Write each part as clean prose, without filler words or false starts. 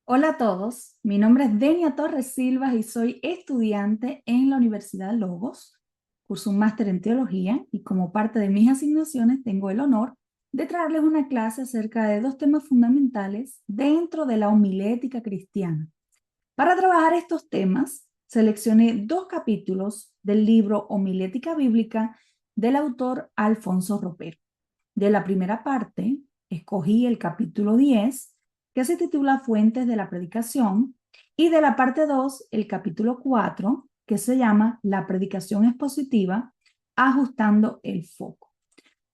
Hola a todos, mi nombre es Denia Torres Silva y soy estudiante en la Universidad Logos. Curso un máster en teología y como parte de mis asignaciones tengo el honor de traerles una clase acerca de dos temas fundamentales dentro de la homilética cristiana. Para trabajar estos temas, seleccioné dos capítulos del libro Homilética Bíblica del autor Alfonso Ropero. De la primera parte, escogí el capítulo 10, que se titula Fuentes de la Predicación, y de la parte 2, el capítulo 4, que se llama La Predicación Expositiva, ajustando el foco.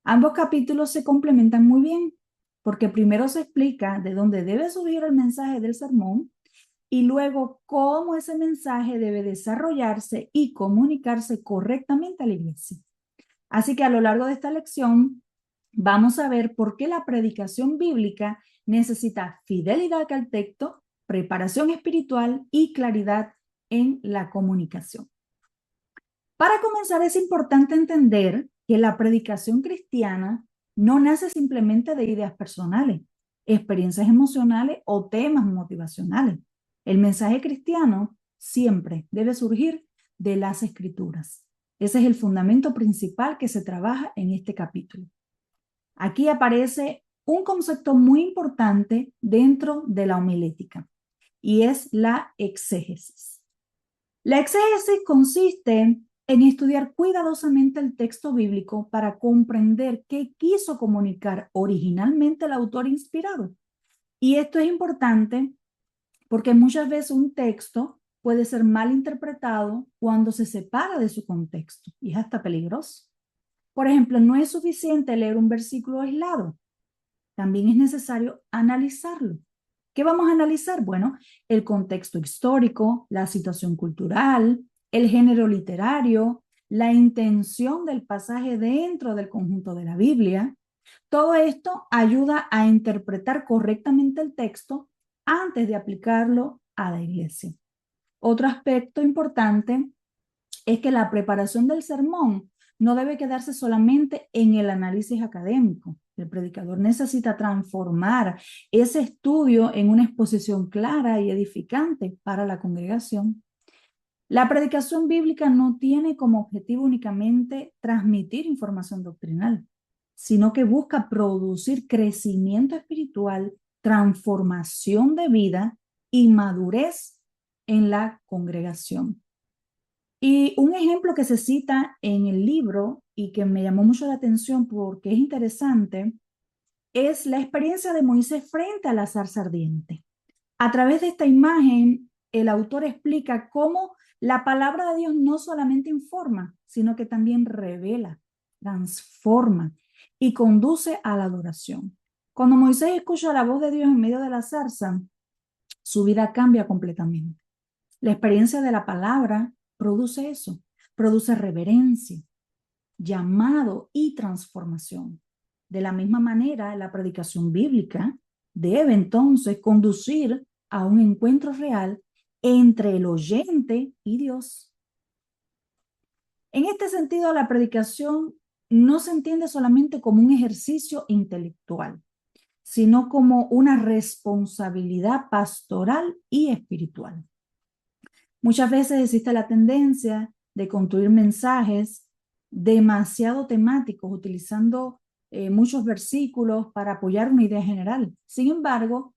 Ambos capítulos se complementan muy bien, porque primero se explica de dónde debe surgir el mensaje del sermón y luego cómo ese mensaje debe desarrollarse y comunicarse correctamente a la iglesia. Así que a lo largo de esta lección vamos a ver por qué la predicación bíblica necesita fidelidad al texto, preparación espiritual y claridad en la comunicación. Para comenzar, es importante entender que la predicación cristiana no nace simplemente de ideas personales, experiencias emocionales o temas motivacionales. El mensaje cristiano siempre debe surgir de las escrituras. Ese es el fundamento principal que se trabaja en este capítulo. Aquí aparece un concepto muy importante dentro de la homilética y es la exégesis. La exégesis consiste en estudiar cuidadosamente el texto bíblico para comprender qué quiso comunicar originalmente el autor inspirado. Y esto es importante porque muchas veces un texto puede ser mal interpretado cuando se separa de su contexto y es hasta peligroso. Por ejemplo, no es suficiente leer un versículo aislado, también es necesario analizarlo. ¿Qué vamos a analizar? Bueno, el contexto histórico, la situación cultural, el género literario, la intención del pasaje dentro del conjunto de la Biblia. Todo esto ayuda a interpretar correctamente el texto antes de aplicarlo a la iglesia. Otro aspecto importante es que la preparación del sermón no debe quedarse solamente en el análisis académico. El predicador necesita transformar ese estudio en una exposición clara y edificante para la congregación. La predicación bíblica no tiene como objetivo únicamente transmitir información doctrinal, sino que busca producir crecimiento espiritual, transformación de vida y madurez en la congregación. Y un ejemplo que se cita en el libro y que me llamó mucho la atención porque es interesante, es la experiencia de Moisés frente a la zarza ardiente. A través de esta imagen, el autor explica cómo la palabra de Dios no solamente informa, sino que también revela, transforma y conduce a la adoración. Cuando Moisés escucha la voz de Dios en medio de la zarza, su vida cambia completamente. La experiencia de la palabra produce eso, produce reverencia, llamado y transformación. De la misma manera, la predicación bíblica debe entonces conducir a un encuentro real entre el oyente y Dios. En este sentido, la predicación no se entiende solamente como un ejercicio intelectual, sino como una responsabilidad pastoral y espiritual. Muchas veces existe la tendencia de construir mensajes demasiado temáticos, utilizando muchos versículos para apoyar una idea general. Sin embargo,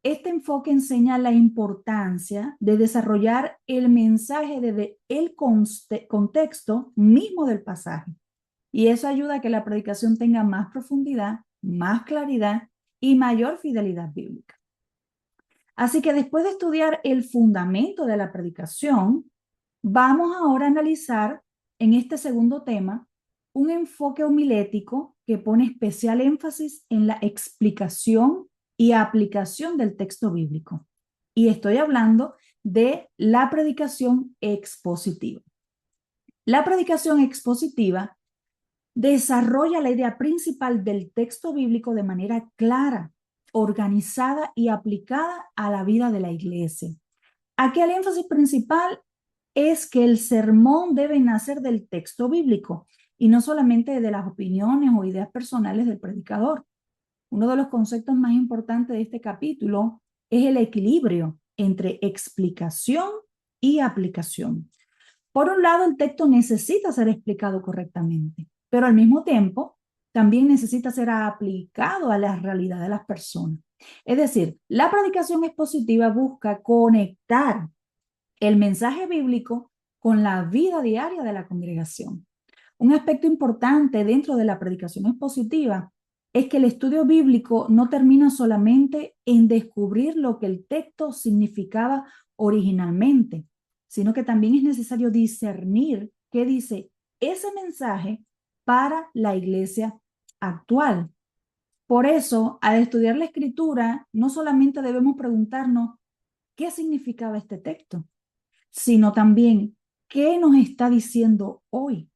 este enfoque enseña la importancia de desarrollar el mensaje desde el contexto mismo del pasaje. Y eso ayuda a que la predicación tenga más profundidad, más claridad y mayor fidelidad bíblica. Así que después de estudiar el fundamento de la predicación, vamos ahora a analizar en este segundo tema un enfoque homilético que pone especial énfasis en la explicación y aplicación del texto bíblico. Y estoy hablando de la predicación expositiva. La predicación expositiva desarrolla la idea principal del texto bíblico de manera clara, organizada y aplicada a la vida de la iglesia. Aquí el énfasis principal es que el sermón debe nacer del texto bíblico y no solamente de las opiniones o ideas personales del predicador. Uno de los conceptos más importantes de este capítulo es el equilibrio entre explicación y aplicación. Por un lado, el texto necesita ser explicado correctamente, pero al mismo tiempo también necesita ser aplicado a la realidad de las personas. Es decir, la predicación expositiva busca conectar el mensaje bíblico con la vida diaria de la congregación. Un aspecto importante dentro de la predicación expositiva es que el estudio bíblico no termina solamente en descubrir lo que el texto significaba originalmente, sino que también es necesario discernir qué dice ese mensaje para la iglesia actual. Por eso, al estudiar la escritura, no solamente debemos preguntarnos qué significaba este texto, sino también qué nos está diciendo hoy.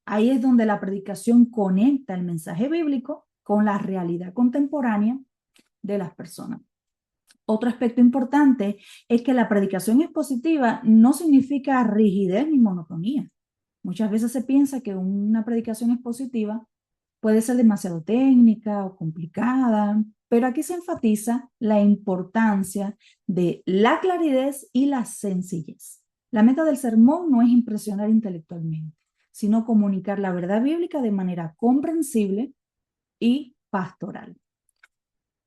Ahí es donde la predicación conecta el mensaje bíblico con la realidad contemporánea de las personas. Otro aspecto importante es que la predicación expositiva no significa rigidez ni monotonía. Muchas veces se piensa que una predicación expositiva puede ser demasiado técnica o complicada, pero aquí se enfatiza la importancia de la claridad y la sencillez. La meta del sermón no es impresionar intelectualmente, sino comunicar la verdad bíblica de manera comprensible y pastoral.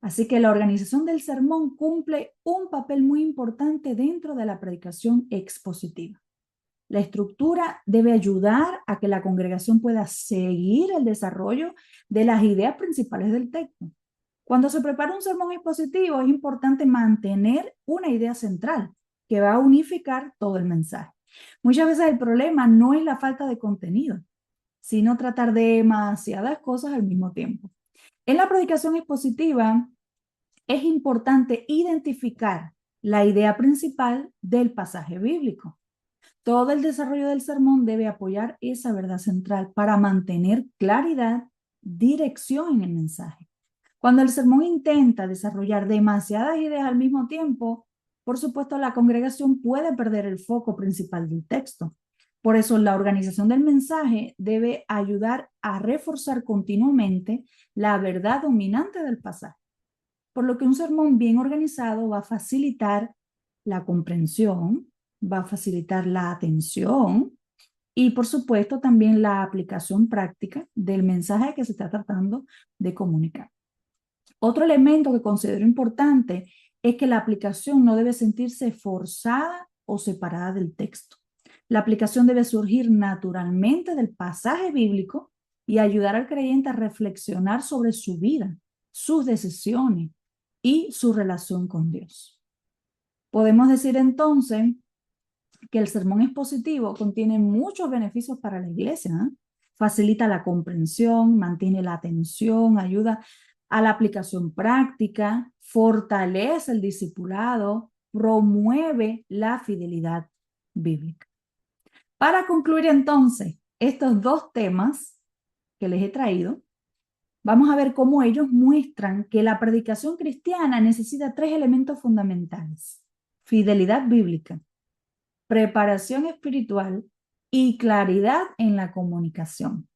Así que la organización del sermón cumple un papel muy importante dentro de la predicación expositiva. La estructura debe ayudar a que la congregación pueda seguir el desarrollo de las ideas principales del texto. Cuando se prepara un sermón expositivo, es importante mantener una idea central que va a unificar todo el mensaje. Muchas veces el problema no es la falta de contenido, sino tratar demasiadas cosas al mismo tiempo. En la predicación expositiva es importante identificar la idea principal del pasaje bíblico. Todo el desarrollo del sermón debe apoyar esa verdad central para mantener claridad, dirección en el mensaje. Cuando el sermón intenta desarrollar demasiadas ideas al mismo tiempo, por supuesto la congregación puede perder el foco principal del texto. Por eso la organización del mensaje debe ayudar a reforzar continuamente la verdad dominante del pasaje. Por lo que un sermón bien organizado va a facilitar la comprensión, va a facilitar la atención y, por supuesto, también la aplicación práctica del mensaje que se está tratando de comunicar. Otro elemento que considero importante es que la aplicación no debe sentirse forzada o separada del texto. La aplicación debe surgir naturalmente del pasaje bíblico y ayudar al creyente a reflexionar sobre su vida, sus decisiones y su relación con Dios. Podemos decir entonces que el sermón expositivo contiene muchos beneficios para la iglesia, ¿eh? Facilita la comprensión, mantiene la atención, ayuda a la aplicación práctica, fortalece el discipulado, promueve la fidelidad bíblica. Para concluir entonces estos dos temas que les he traído, vamos a ver cómo ellos muestran que la predicación cristiana necesita tres elementos fundamentales: fidelidad bíblica, preparación espiritual y claridad en la comunicación.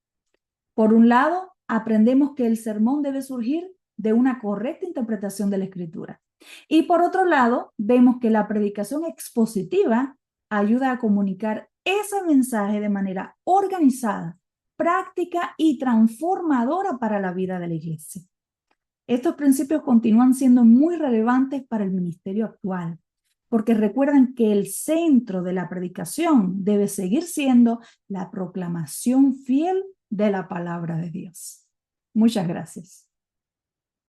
Por un lado, aprendemos que el sermón debe surgir de una correcta interpretación de la escritura. Y por otro lado, vemos que la predicación expositiva ayuda a comunicar ese mensaje de manera organizada, práctica y transformadora para la vida de la iglesia. Estos principios continúan siendo muy relevantes para el ministerio actual, porque recuerdan que el centro de la predicación debe seguir siendo la proclamación fiel de la palabra de Dios. Muchas gracias.